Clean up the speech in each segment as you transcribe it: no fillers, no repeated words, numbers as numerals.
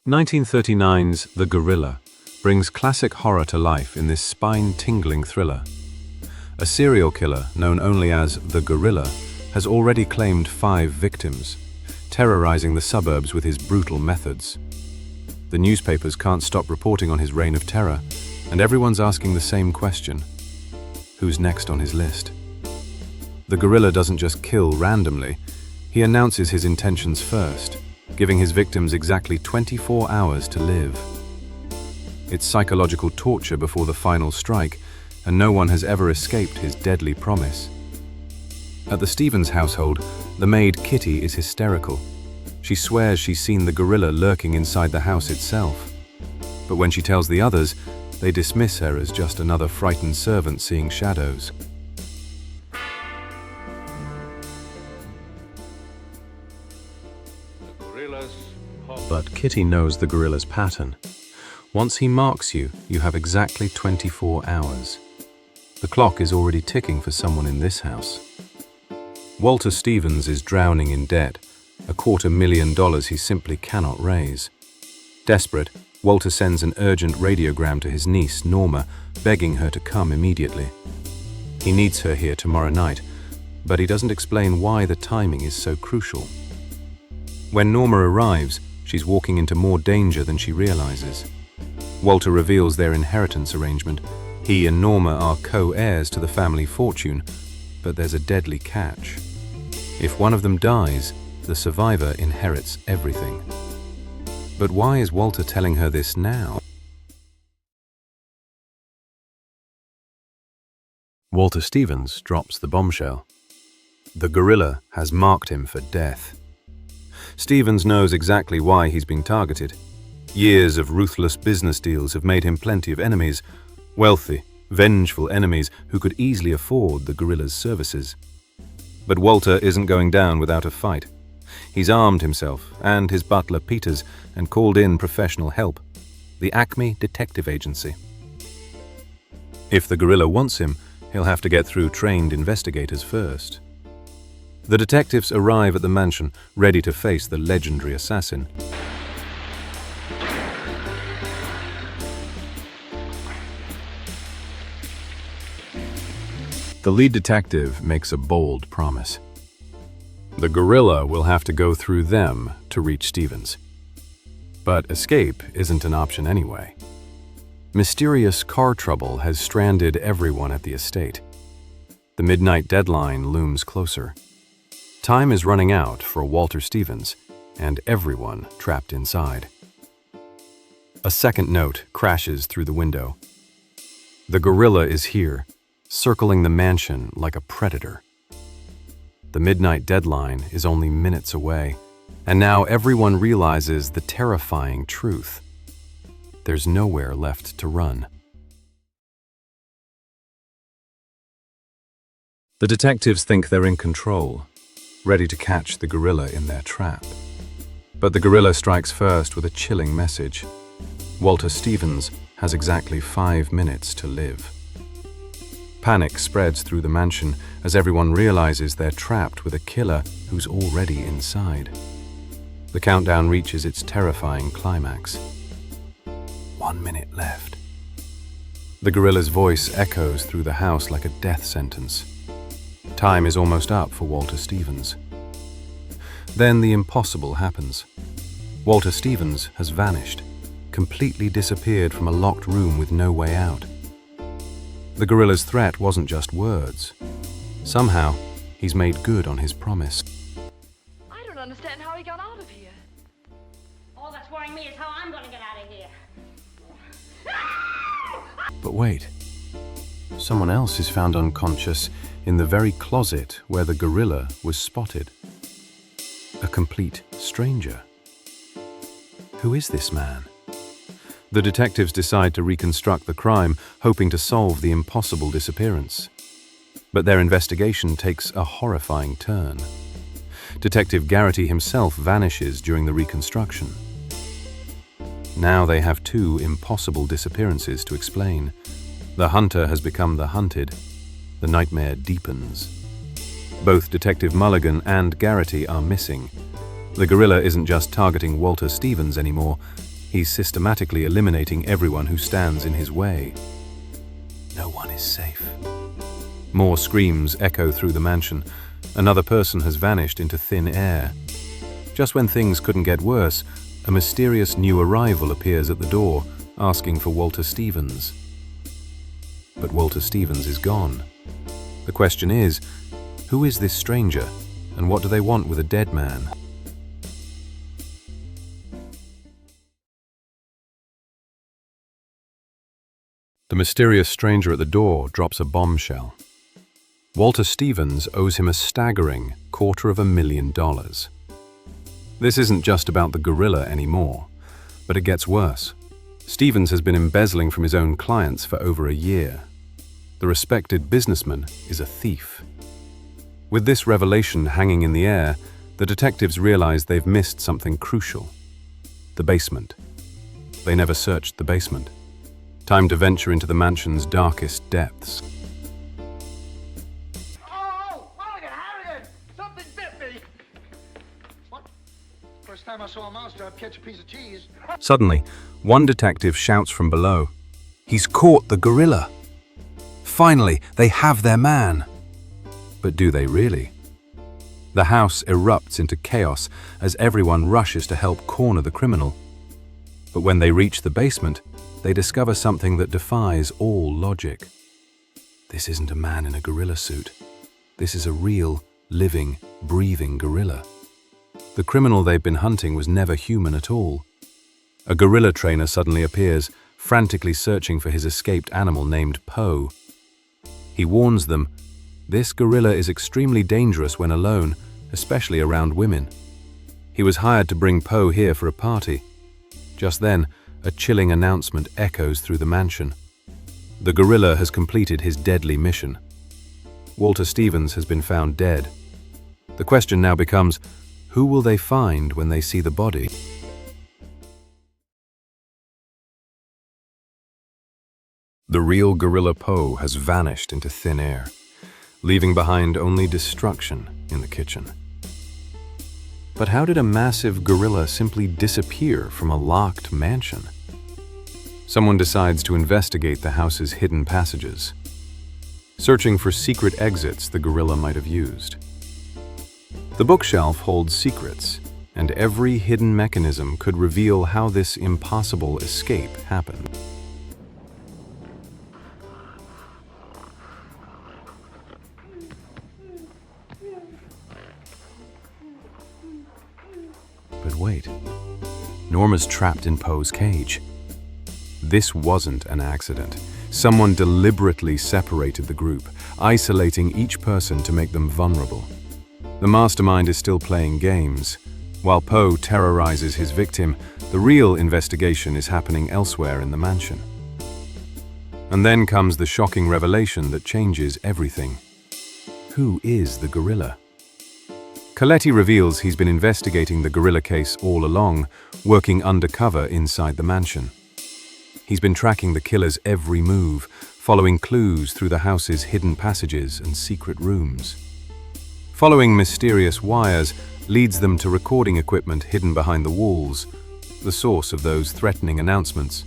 1939's The Gorilla brings classic horror to life in this spine-tingling thriller. A serial killer known only as the Gorilla has already claimed 5 victims, terrorizing the suburbs with his brutal methods. The newspapers can't stop reporting on his reign of terror, and everyone's asking the same question: who's next on his list? The Gorilla doesn't just kill randomly, he announces his intentions first, giving his victims exactly 24 hours to live. It's psychological torture before the final strike, and no one has ever escaped his deadly promise. At the Stevens household, the maid Kitty is hysterical. She swears she's seen the gorilla lurking inside the house itself. But when she tells the others, they dismiss her as just another frightened servant seeing shadows. But Kitty knows the gorilla's pattern. Once he marks you, you have exactly 24 hours. The clock is already ticking for someone in this house. Walter Stevens is drowning in debt, $250,000 he simply cannot raise. Desperate, Walter sends an urgent radiogram to his niece, Norma, begging her to come immediately. He needs her here tomorrow night, but he doesn't explain why the timing is so crucial. When Norma arrives, she's walking into more danger than she realizes. Walter reveals their inheritance arrangement. He and Norma are co-heirs to the family fortune, but there's a deadly catch. If one of them dies, the survivor inherits everything. But why is Walter telling her this now? Walter Stevens drops the bombshell. The gorilla has marked him for death. Stevens knows exactly why he's being targeted. Years of ruthless business deals have made him plenty of enemies, wealthy, vengeful enemies who could easily afford the gorilla's services. But Walter isn't going down without a fight. He's armed himself and his butler Peters and called in professional help, the Acme Detective Agency. If the gorilla wants him, he'll have to get through trained investigators first. The detectives arrive at the mansion, ready to face the legendary assassin. The lead detective makes a bold promise. The gorilla will have to go through them to reach Stevens. But escape isn't an option anyway. Mysterious car trouble has stranded everyone at the estate. The midnight deadline looms closer. Time is running out for Walter Stevens and everyone trapped inside. A second note crashes through the window. The gorilla is here, circling the mansion like a predator. The midnight deadline is only minutes away, and now everyone realizes the terrifying truth. There's nowhere left to run. The detectives think they're in control, ready to catch the gorilla in their trap. But the gorilla strikes first with a chilling message. Walter Stevens has exactly 5 minutes to live. Panic spreads through the mansion as everyone realizes they're trapped with a killer who's already inside. The countdown reaches its terrifying climax. 1 minute left. The gorilla's voice echoes through the house like a death sentence. Time is almost up for Walter Stevens. Then the impossible happens. Walter Stevens has vanished, completely disappeared from a locked room with no way out. The gorilla's threat wasn't just words. Somehow, he's made good on his promise. I don't understand how he got out of here. All that's worrying me is how I'm gonna get out of here. But wait, someone else is found unconscious in the very closet where the gorilla was spotted. A complete stranger. Who is this man? The detectives decide to reconstruct the crime, hoping to solve the impossible disappearance. But their investigation takes a horrifying turn. Detective Garrity himself vanishes during the reconstruction. Now they have 2 impossible disappearances to explain. The hunter has become the hunted. The nightmare deepens. Both Detective Mulligan and Garrity are missing. The gorilla isn't just targeting Walter Stevens anymore, He's systematically eliminating everyone who stands in his way. No one is safe. More screams echo through the mansion. Another person has vanished into thin air. Just when things couldn't get worse, a mysterious new arrival appears at the door, asking for Walter Stevens. But Walter Stevens is gone. The question is, who is this stranger, and what do they want with a dead man? The mysterious stranger at the door drops a bombshell. Walter Stevens owes him a staggering $250,000. This isn't just about the gorilla anymore, but it gets worse. Stevens has been embezzling from his own clients for over a year. The respected businessman is a thief. With this revelation hanging in the air, the detectives realize they've missed something crucial. The basement. They never searched the basement. Time to venture into the mansion's darkest depths. Oh, Harrigan! Something bit me! What? First time I saw a monster, I'd catch a piece of cheese. Suddenly, one detective shouts from below, "He's caught the gorilla! Finally, they have their man!" But do they really? The house erupts into chaos as everyone rushes to help corner the criminal. But when they reach the basement, they discover something that defies all logic. This isn't a man in a gorilla suit. This is a real, living, breathing gorilla. The criminal they've been hunting was never human at all. A gorilla trainer suddenly appears, frantically searching for his escaped animal named Poe. He warns them, this gorilla is extremely dangerous when alone, especially around women. He was hired to bring Poe here for a party. Just then, a chilling announcement echoes through the mansion. The gorilla has completed his deadly mission. Walter Stevens has been found dead. The question now becomes, who will they find when they see the body? The real gorilla Poe has vanished into thin air, leaving behind only destruction in the kitchen. But how did a massive gorilla simply disappear from a locked mansion? Someone decides to investigate the house's hidden passages, searching for secret exits the gorilla might have used. The bookshelf holds secrets, and every hidden mechanism could reveal how this impossible escape happened. But wait, Norma's trapped in Poe's cage. This wasn't an accident. Someone deliberately separated the group, isolating each person to make them vulnerable. The Mastermind is still playing games. While Poe terrorizes his victim, the real investigation is happening elsewhere in the mansion. And then comes the shocking revelation that changes everything. Who is the gorilla? Coletti reveals he's been investigating the gorilla case all along, working undercover inside the mansion. He's been tracking the killer's every move, following clues through the house's hidden passages and secret rooms. Following mysterious wires leads them to recording equipment hidden behind the walls, the source of those threatening announcements.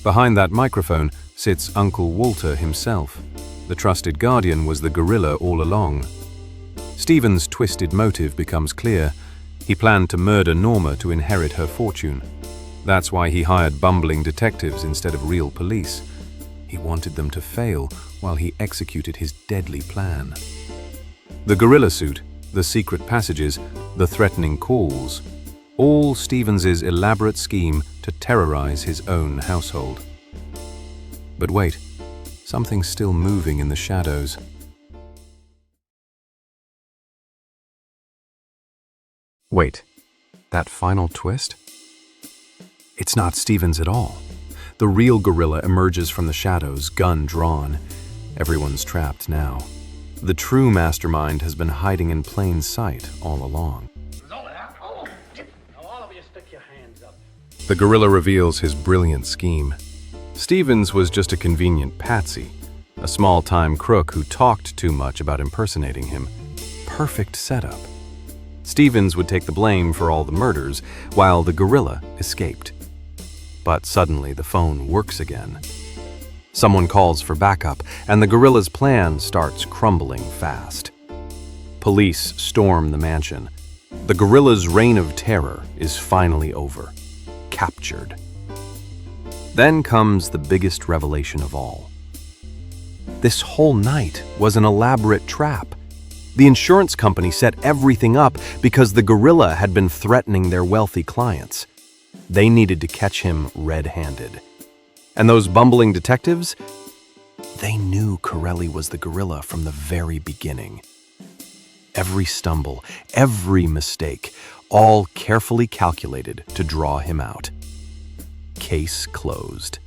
Behind that microphone sits Uncle Walter himself. The trusted guardian was the gorilla all along. Stevens' twisted motive becomes clear. He planned to murder Norma to inherit her fortune. That's why he hired bumbling detectives instead of real police. He wanted them to fail while he executed his deadly plan. The gorilla suit, the secret passages, the threatening calls, all Stevens' elaborate scheme to terrorize his own household. But wait, something's still moving in the shadows. Wait, that final twist? It's not Stevens at all. The real gorilla emerges from the shadows, gun drawn. Everyone's trapped now. The true mastermind has been hiding in plain sight all along. All of you stick your hands up. The gorilla reveals his brilliant scheme. Stevens was just a convenient patsy, a small-time crook who talked too much about impersonating him. Perfect setup. Stevens would take the blame for all the murders, while the gorilla escaped. But suddenly the phone works again. Someone calls for backup, and the gorilla's plan starts crumbling fast. Police storm the mansion. The gorilla's reign of terror is finally over. Captured. Then comes the biggest revelation of all. This whole night was an elaborate trap. The insurance company set everything up because the gorilla had been threatening their wealthy clients. They needed to catch him red-handed. And those bumbling detectives? They knew Corelli was the gorilla from the very beginning. Every stumble, every mistake, all carefully calculated to draw him out. Case closed.